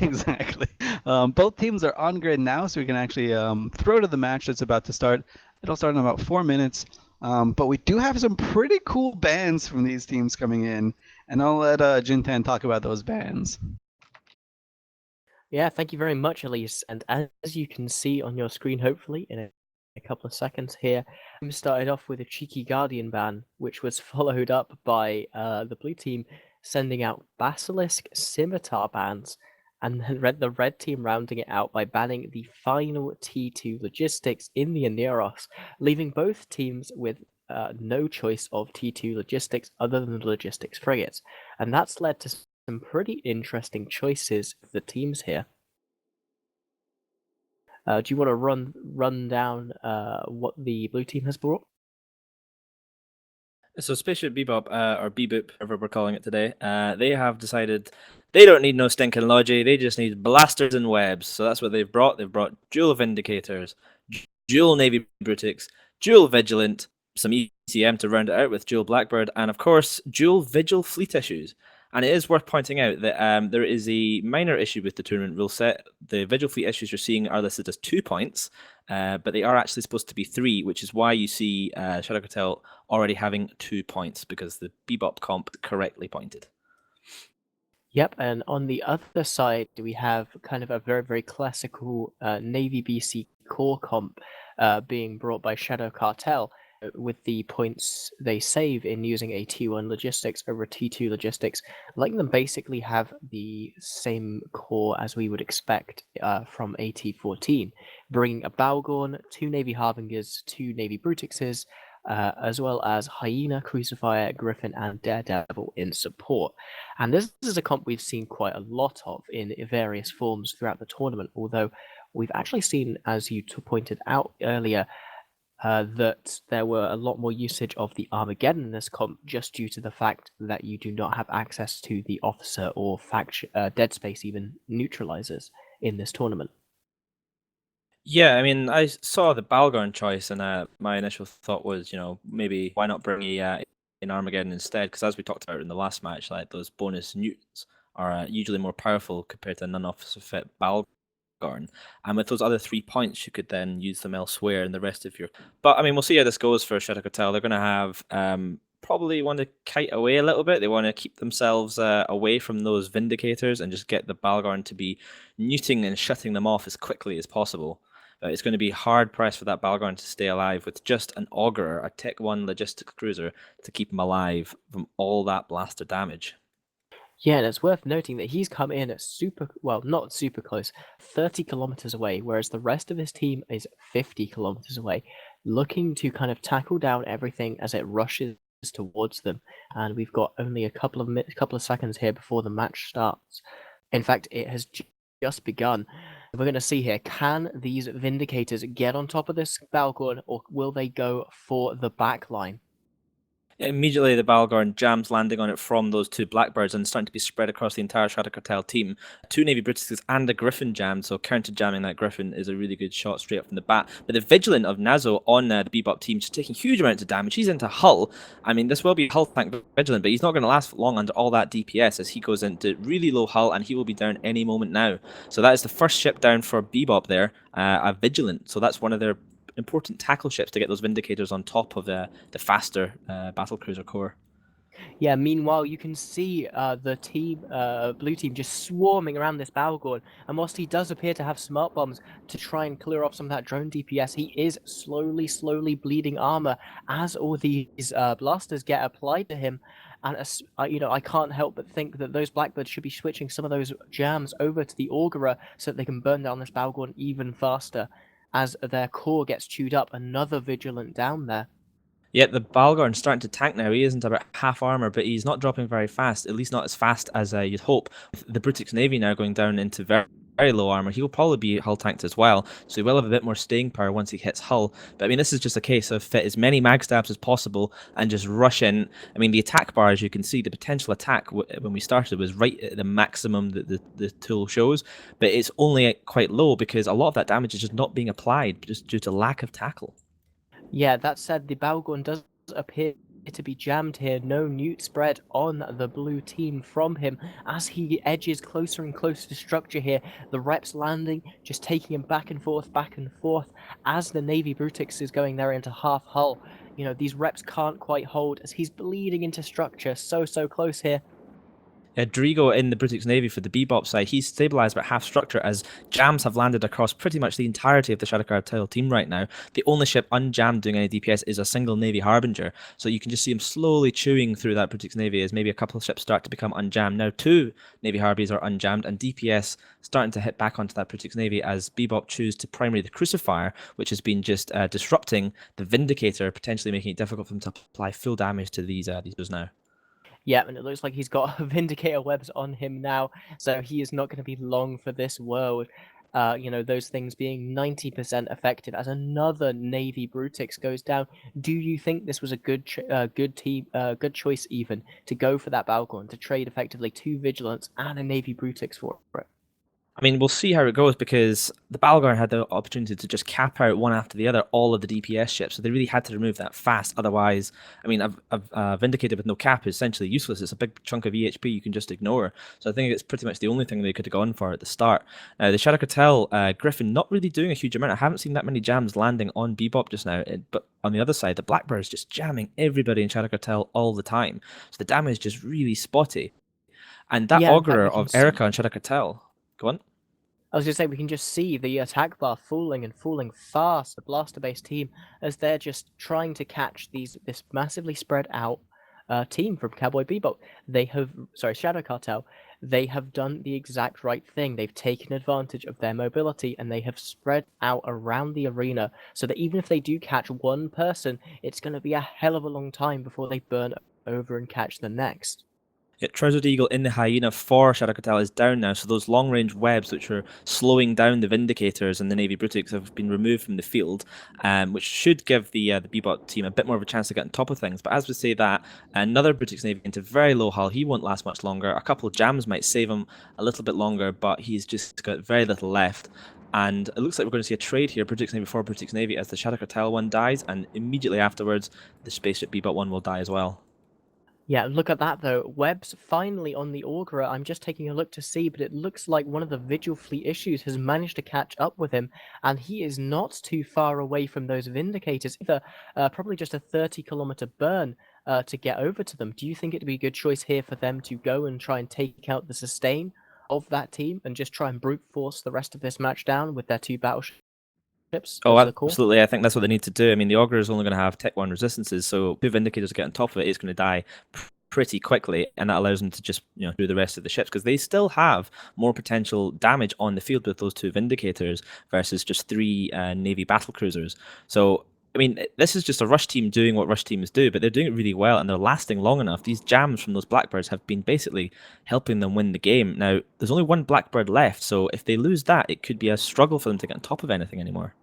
Exactly. Both teams are on grid now, so we can actually throw to the match that's about to start. It'll start in about 4 minutes. But we do have some pretty cool bands from these teams coming in, and I'll let Jintan talk about those bands. Yeah, thank you very much, Elise. And as you can see on your screen, hopefully, in a couple of seconds here, we started off with a cheeky Guardian ban, which was followed up by the blue team sending out Basilisk Scimitar bans, and then the red team rounding it out by banning the final T2 logistics in the Aneros, leaving both teams with no choice of T2 logistics other than the logistics frigates. And that's led to some pretty interesting choices for the teams here. Do you want to run down what the blue team has brought? So Spaceship Bebop, or Bebop, whatever we're calling it today, they have decided they don't need no stinking logi, they just need blasters and webs. So that's what they've brought. They've brought dual Vindicators, dual Navy Brutix, dual Vigilant, some ECM to round it out with dual Blackbird, and of course, dual Vigil Fleet issues. And it is worth pointing out that there is a minor issue with the tournament rule set. The Vigil Fleet issues you're seeing are listed as 2 points, but they are actually supposed to be 3, which is why you see Shadow Cartel already having 2 points, because the Bebop comp correctly pointed. Yep, and on the other side, we have kind of a very, very classical Navy BC core comp being brought by Shadow Cartel, with the points they save in using a T1 logistics over a T2 logistics, letting them basically have the same core as we would expect from AT14, bringing a Balgorn, 2 Navy Harbingers, 2 Navy Brutixes, as well as Hyena, Crucifier, Griffin, and Daredevil in support. And this is a comp we've seen quite a lot of in various forms throughout the tournament, although we've actually seen, as you pointed out earlier, that there were a lot more usage of the Armageddon in this comp just due to the fact that you do not have access to the officer or faction, dead space even neutralizers in this tournament. Yeah, I mean, I saw the Balgorn choice, and my initial thought was, maybe why not bring an Armageddon instead? Because as we talked about in the last match, like those bonus newts are usually more powerful compared to a non-officer fit Balgorn. And with those other 3 points, you could then use them elsewhere in the rest of your. But I mean, we'll see how this goes for Shadow Cartel. They're going to have probably want to kite away a little bit. They want to keep themselves away from those Vindicators and just get the Balgorn to be neuting and shutting them off as quickly as possible. It's going to be hard pressed for that Balgorn to stay alive with just an Augurer, a Tech 1 logistics cruiser, to keep him alive from all that blaster damage. Yeah, and it's worth noting that he's come in at not super close, 30 kilometers away, whereas the rest of his team is 50 kilometers away, looking to kind of tackle down everything as it rushes towards them. And we've got only a couple of seconds here before the match starts. In fact, it has just begun. We're going to see here, can these Vindicators get on top of this Balgorn, or will they go for the back line? Immediately, the Balgorn jams landing on it from those 2 Blackbirds and starting to be spread across the entire Shadow Cartel team. 2 Navy British and a Griffin jammed, so counter jamming that Griffin is a really good shot straight up from the bat. But the Vigilant of Nazo on the Bebop team just taking huge amounts of damage. He's into Hull. I mean, this will be Hull tank Vigilant, but he's not going to last long under all that DPS as he goes into really low Hull, and he will be down any moment now. So that is the first ship down for Bebop there, a Vigilant. So that's one of their important tackle ships to get those Vindicators on top of the faster battlecruiser core. Yeah, meanwhile, you can see the blue team just swarming around this Balgorn, and whilst he does appear to have smart bombs to try and clear off some of that drone DPS, he is slowly bleeding armor as all these blasters get applied to him. And I can't help but think that those Blackbirds should be switching some of those jams over to the Augurer so that they can burn down this Balgorn even faster. As their core gets chewed up, another Vigilant down there. Yeah, the Balgorn's starting to tank now. He isn't about half armor, but he's not dropping very fast, at least not as fast as you'd hope. With the Brutix Navy now going down into very low armor, he will probably be hull tanked as well, so he will have a bit more staying power once he hits hull. But I mean, this is just a case of fit as many mag stabs as possible and just rush in. I mean, the attack bar, as you can see, the potential attack when we started was right at the maximum that the tool shows, but it's only quite low because a lot of that damage is just not being applied just due to lack of tackle. Yeah, that said, the Balgorn does appear to be jammed here. No newt spread on the blue team from him as he edges closer and closer to structure here. The reps landing, just taking him back and forth as the Navy Brutix is going there into half hull. You know, these reps can't quite hold as he's bleeding into structure. So close here. Drigo in the British Navy for the Bebop side, he's stabilized about half structure as jams have landed across pretty much the entirety of the Shadow Cartel team right now. The only ship unjammed doing any DPS is a single Navy Harbinger, so you can just see him slowly chewing through that British Navy as maybe a couple of ships start to become unjammed. Now 2 Navy Harbis are unjammed, and DPS starting to hit back onto that British Navy as Bebop choose to primary the Crucifier, which has been just disrupting the Vindicator, potentially making it difficult for them to apply full damage to these now. Yeah, and it looks like he's got Vindicator webs on him now, so he is not going to be long for this world. You know, those things being 90% effective as another Navy Brutix goes down. Do you think this was a good choice even to go for that Balgorn, to trade effectively 2 Vigilance and a Navy Brutix for it? I mean, we'll see how it goes because the Balgorn had the opportunity to just cap out one after the other all of the DPS ships, so they really had to remove that fast. Otherwise, I mean, Vindicator with no cap is essentially useless. It's a big chunk of EHP you can just ignore. So I think it's pretty much the only thing they could have gone for at the start. The Shadow Cartel Griffin not really doing a huge amount. I haven't seen that many jams landing on Bebop just now, but on the other side, the Blackbird's just jamming everybody in Shadow Cartel all the time. So the damage is just really spotty. And that Yeah, in fact, Augurer we can of see. Erica and Shadow Cartel, go on. I was going to say, we can just see the attack bar falling fast, the blaster-based team, as they're just trying to catch this massively spread out team from Cowboy Bebop. Shadow Cartel, they have done the exact right thing. They've taken advantage of their mobility and they have spread out around the arena so that even if they do catch one person, it's going to be a hell of a long time before they burn over and catch the next. Yeah, Trousered Eagle in the Hyena for Shadow Cartel is down now, so those long-range webs which were slowing down the Vindicators and the Navy Brutix have been removed from the field, which should give the Bebop team a bit more of a chance to get on top of things. But as we say that, another Brutix Navy into very low hull, he won't last much longer. A couple of jams might save him a little bit longer, but he's just got very little left. And it looks like we're going to see a trade here, Brutix Navy for Brutix Navy, as the Shadow Cartel one dies, and immediately afterwards, the Spaceship Bebop one will die as well. Yeah, look at that though. Webb's finally on the Augurer. I'm just taking a look to see, but it looks like one of the Vigil Fleet issues has managed to catch up with him, and he is not too far away from those Vindicators either. Probably just a 30-kilometer burn to get over to them. Do you think it'd be a good choice here for them to go and try and take out the sustain of that team and just try and brute force the rest of this match down with their 2 battleships? Oh, absolutely. I think that's what they need to do. I mean, the Augurer is only going to have Tech 1 resistances, so 2 Vindicators get on top of it, it's going to die pretty quickly, and that allows them to just do the rest of the ships because they still have more potential damage on the field with those 2 Vindicators versus just 3 Navy battle cruisers. So I mean, this is just a rush team doing what rush teams do, but they're doing it really well and they're lasting long enough. These jams from those Blackbirds have been basically helping them win the game. Now, there's only 1 Blackbird left, so if they lose that, it could be a struggle for them to get on top of anything anymore.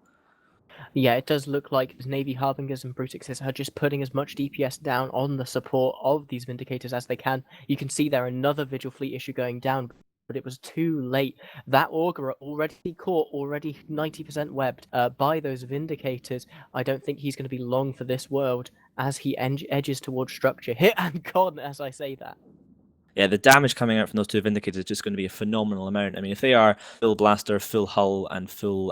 Yeah, it does look like Navy Harbingers and Brutixes are just putting as much DPS down on the support of these Vindicators as they can. You can see there another Vigil Fleet issue going down, but it was too late. That Augurer already caught, already 90% webbed by those Vindicators. I don't think he's going to be long for this world as he edges towards structure. Hit and gone as I say that. Yeah, the damage coming out from those 2 Vindicators is just going to be a phenomenal amount. I mean, if they are full blaster, full hull, and full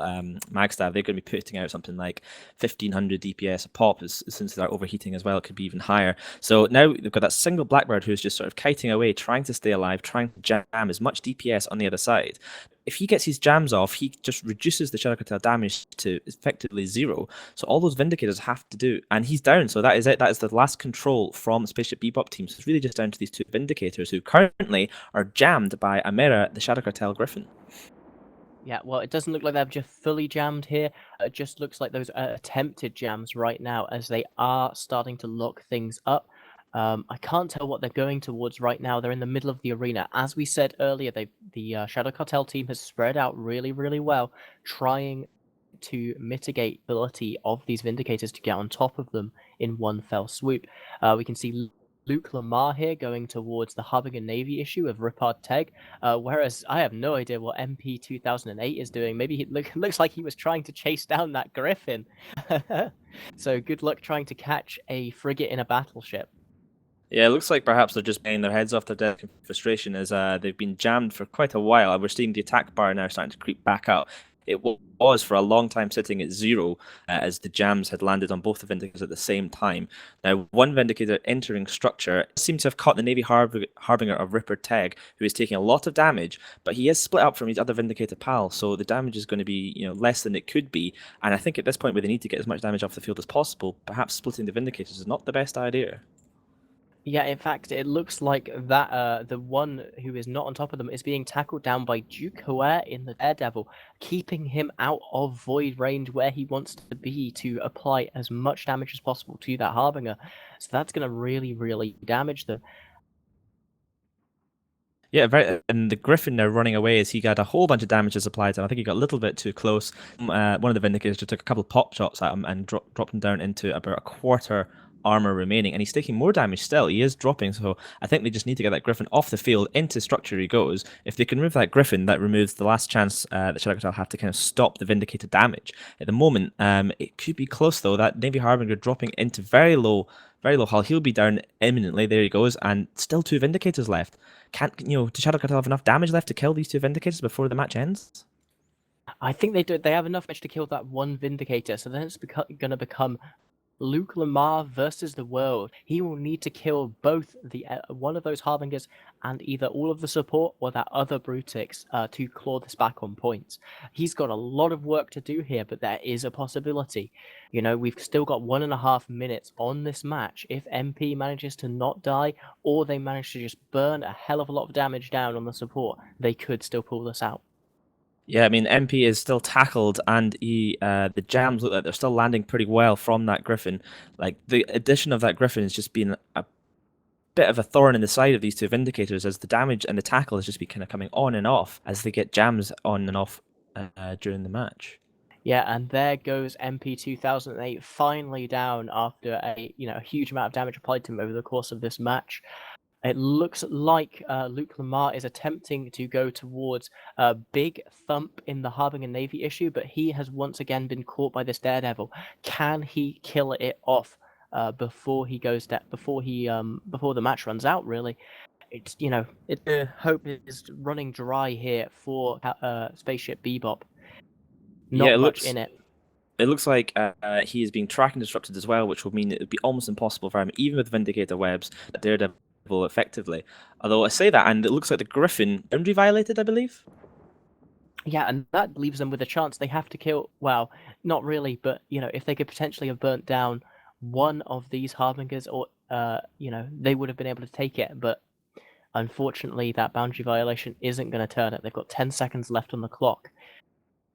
magstaff, they're going to be putting out something like 1500 DPS a pop. Since they're overheating as well, it could be even higher. So now they've got that single Blackbird who's just sort of kiting away, trying to stay alive, trying to jam as much DPS on the other side. If he gets his jams off, he just reduces the Shadow Cartel damage to effectively 0. So all those Vindicators have to do, and he's down. So that is it. That is the last control from Spaceship Bebop team. So it's really just down to these 2 Vindicators who currently are jammed by Amera, the Shadow Cartel Griffin. Yeah, well, it doesn't look like they've just fully jammed here. It just looks like those attempted jams right now as they are starting to lock things up. I can't tell what they're going towards right now. They're in the middle of the arena. As we said earlier, the Shadow Cartel team has spread out really, really well, trying to mitigate the ability of these Vindicators to get on top of them in one fell swoop. We can see Luke Lamar here going towards the Harbinger Navy issue of Ripard Teg, whereas I have no idea what MP 2008 is doing. Maybe he looks like he was trying to chase down that Griffin. So good luck trying to catch a frigate in a battleship. Yeah, it looks like perhaps they're just banging their heads off their desk in frustration as they've been jammed for quite a while. We're seeing the attack bar now starting to creep back out. It was for a long time sitting at 0 as the jams had landed on both the Vindicators at the same time. Now, one Vindicator entering structure seems to have caught the Navy Harbinger of Ripper Teg, who is taking a lot of damage, but he is split up from his other Vindicator pal, so the damage is going to be less than it could be. And I think at this point, where they need to get as much damage off the field as possible, perhaps splitting the Vindicators is not the best idea. Yeah, in fact, it looks like that the one who is not on top of them is being tackled down by Duke Huer in the Daredevil, keeping him out of void range where he wants to be to apply as much damage as possible to that Harbinger. So that's going to really, really damage them. Yeah, and the Griffin now running away as he got a whole bunch of damages applied, and I think he got a little bit too close. One of the Vindicators just took a couple of pop shots at him and dropped him down into about a quarter armor remaining, and he's taking more damage still. He is dropping, so I think they just need to get that Griffin off the field. Into structure he goes. If they can remove that Griffin, that removes the last chance that Shadow Cartel have to kind of stop the Vindicator damage. At the moment, it could be close though. That Navy Harbinger dropping into very low hull. He'll be down imminently. There he goes, and still 2 Vindicators left. Can't does Shadow Cartel have enough damage left to kill these 2 Vindicators before the match ends? I think they do. They have enough damage to kill that one Vindicator, so then it's going to become Luke Lamar versus the world. He will need to kill both the one of those Harbingers and either all of the support or that other Brutix to claw this back on points. He's got a lot of work to do here, but there is a possibility. We've still got 1.5 minutes on this match. If MP manages to not die, or they manage to just burn a hell of a lot of damage down on the support, they could still pull this out. Yeah, I mean, MP is still tackled, and the jams look like they're still landing pretty well from that Griffin. Like, the addition of that Griffin has just been a bit of a thorn in the side of these 2 Vindicators, as the damage and the tackle has just been kind of coming on and off as they get jams on and off during the match. Yeah, and there goes MP 2008 finally down after a huge amount of damage applied to him over the course of this match. It looks like Luke Lamar is attempting to go towards a big thump in the Harbinger Navy issue, but he has once again been caught by this Daredevil. Can he kill it off before he goes before the match runs out? Really, it's the hope is running dry here for Spaceship Bebop. Not much in it. It looks like he is being track and disrupted as well, which will mean it would be almost impossible for him, even with Vindicator webs, that Daredevil effectively. Although I say that, and it looks like the Griffin boundary violated, I believe. Yeah, and that leaves them with a chance. They have to kill. Well, not really, but if they could potentially have burnt down one of these Harbingers, or they would have been able to take it. But unfortunately, that boundary violation isn't going to turn it. They've got 10 seconds left on the clock.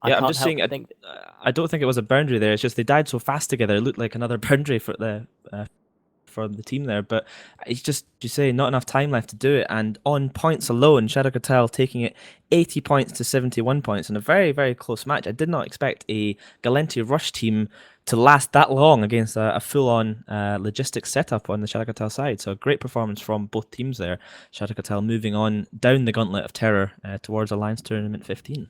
Yeah, I'm just saying. I don't think it was a boundary there. It's just they died so fast together. It looked like another boundary for the team there, but it's just, you say, not enough time left to do it. And on points alone, Shadow Cartel taking it 80 points to 71 points in a very, very close match. I did not expect a Galenti Rush team to last that long against a full-on logistics setup on the Shadow Cartel side. So a great performance from both teams there. Shadow Cartel moving on down the gauntlet of terror towards Alliance Tournament 15.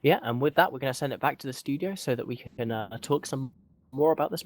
Yeah, and with that, we're going to send it back to the studio so that we can talk some more about this match.